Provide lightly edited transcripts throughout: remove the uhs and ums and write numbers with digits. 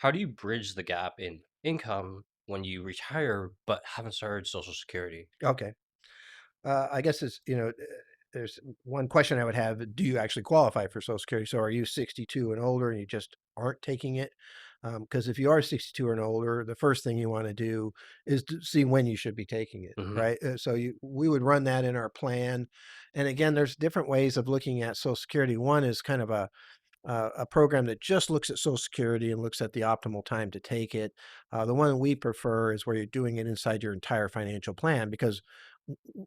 How do you bridge the gap in income when you retire but haven't started Social Security? Okay. I guess there's one question I would have. Do you actually qualify for Social Security? So are you 62 and older and you just aren't taking it? Because if you are 62 and older, the first thing you want to do is to see when you should be taking it, Hmm. right? We would run that in our plan. And again, there's different ways of looking at Social Security. One is kind of a program that just looks at Social Security and looks at the optimal time to take it. The one we prefer is where you're doing it inside your entire financial plan because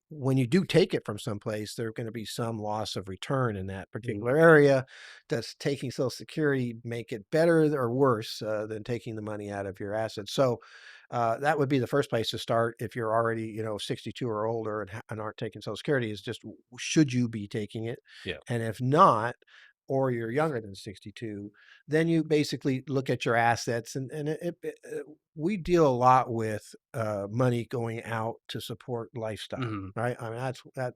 when you do take it from someplace, there's going to be some loss of return in that Hmm. particular area. Does taking Social Security make it better or worse than taking the money out of your assets? So that would be the first place to start if you're already, 62 or older and aren't taking Social Security. Is just should you be taking it? Yeah. And if not, or you're younger than 62, then you basically look at your assets and we deal a lot with money going out to support lifestyle, Hmm. right? I mean, that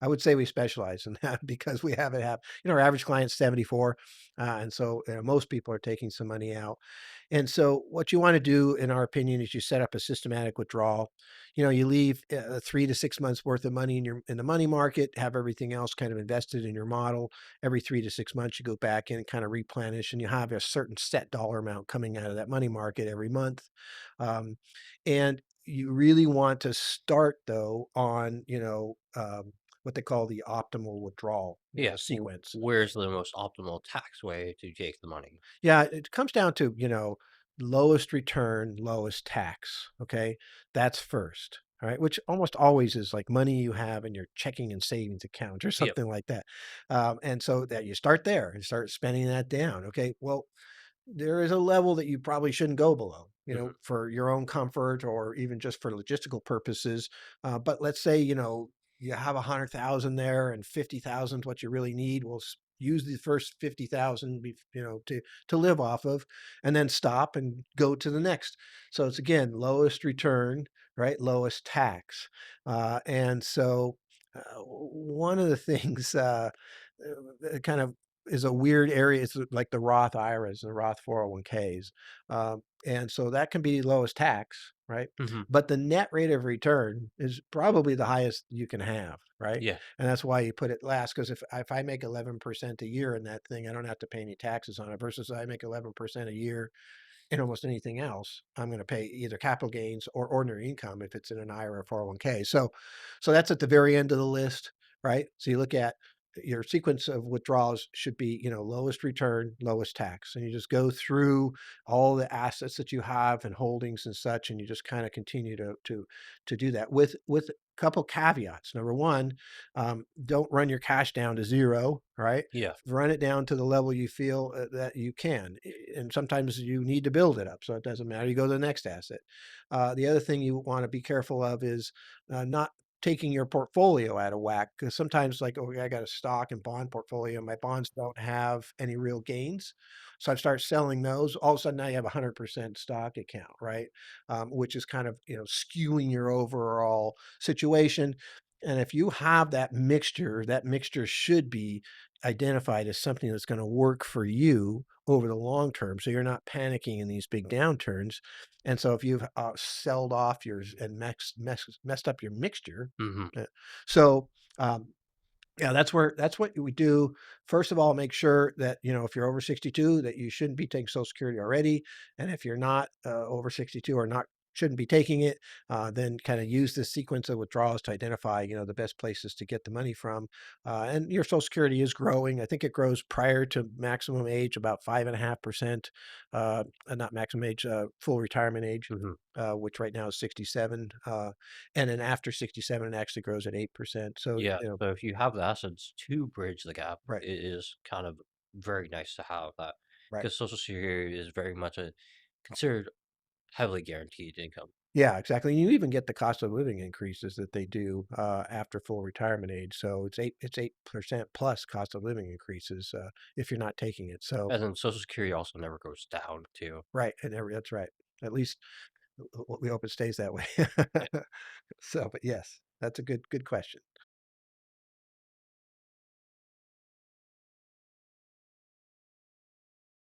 I would say we specialize in that because we have it have, our average client's 74. And so most people are taking some money out. And so what you want to do, in our opinion, is you set up a systematic withdrawal. You leave 3 to 6 months worth of money in the money market, have everything else kind of invested in your model. Every 3 to 6 months, you go back in and kind of replenish, and you have a certain set dollar amount coming out of that money market every month. Um, and you really want to start though on, what they call the optimal withdrawal, Yeah. sequence. Where's the most optimal tax way to take the money? Yeah, it comes down to, lowest return, lowest tax. Okay. That's first. All right. Which almost always is like money you have in your checking and savings account or Yep. something like that. And so that you start there and start spending that down. Okay. Well, there is a level that you probably shouldn't go below, Hmm. for your own comfort or even just for logistical purposes. But let's say, you have 100,000 there and 50,000 what you really need. Well, use the first 50,000, to live off of, and then stop and go to the next. So it's again, lowest return, right? Lowest tax. And so one of the things, kind of is a weird area. It's like the Roth IRAs, the Roth 401ks. And so that can be lowest tax, right? Hmm. But the net rate of return is probably the highest you can have, right? Yeah. And that's why you put it last. Because if I make 11% a year in that thing, I don't have to pay any taxes on it. Versus I make 11% a year in almost anything else, I'm going to pay either capital gains or ordinary income if it's in an IRA or 401k. So that's at the very end of the list, right? So you look at your sequence of withdrawals should be, lowest return, lowest tax. And you just go through all the assets that you have and holdings and such, and you just kind of continue to do that with a couple caveats. Number one, don't run your cash down to zero, right? Yeah. Run it down to the level you feel that you can. And sometimes you need to build it up. So it doesn't matter. You go to the next asset. The other thing you want to be careful of is not taking your portfolio out of whack. Because sometimes, like, oh, I got a stock and bond portfolio. My bonds don't have any real gains. So I start selling those. All of a sudden, now you have a 100% stock account, right? Which is kind of, skewing your overall situation. And if you have that mixture should be identified as something that's going to work for you over the long term. So you're not panicking in these big downturns. And so if you've sold off yours and messed up your mixture, Hmm. uh, so yeah, that's what we do. First of all, make sure that, if you're over 62, that you shouldn't be taking Social Security already. And if you're not over 62 or not shouldn't be taking it, then kind of use this sequence of withdrawals to identify, the best places to get the money from. And your Social Security is growing. I think it grows prior to maximum age about 5.5%, not maximum age, full retirement age. Hmm. Which right now is 67, and then after 67, it actually grows at 8%. So, Yeah. So if you have the assets to bridge the gap, right. it is kind of very nice to have that Right. because Social Security is very much a considered heavily guaranteed income. Yeah, exactly. And you even get the cost of living increases that they do after full retirement age. So it's 8% plus cost of living increases if you're not taking it. So And then Social Security also never goes down too. right, and that's right. At least we hope it stays that way. So, but yes, that's a good question.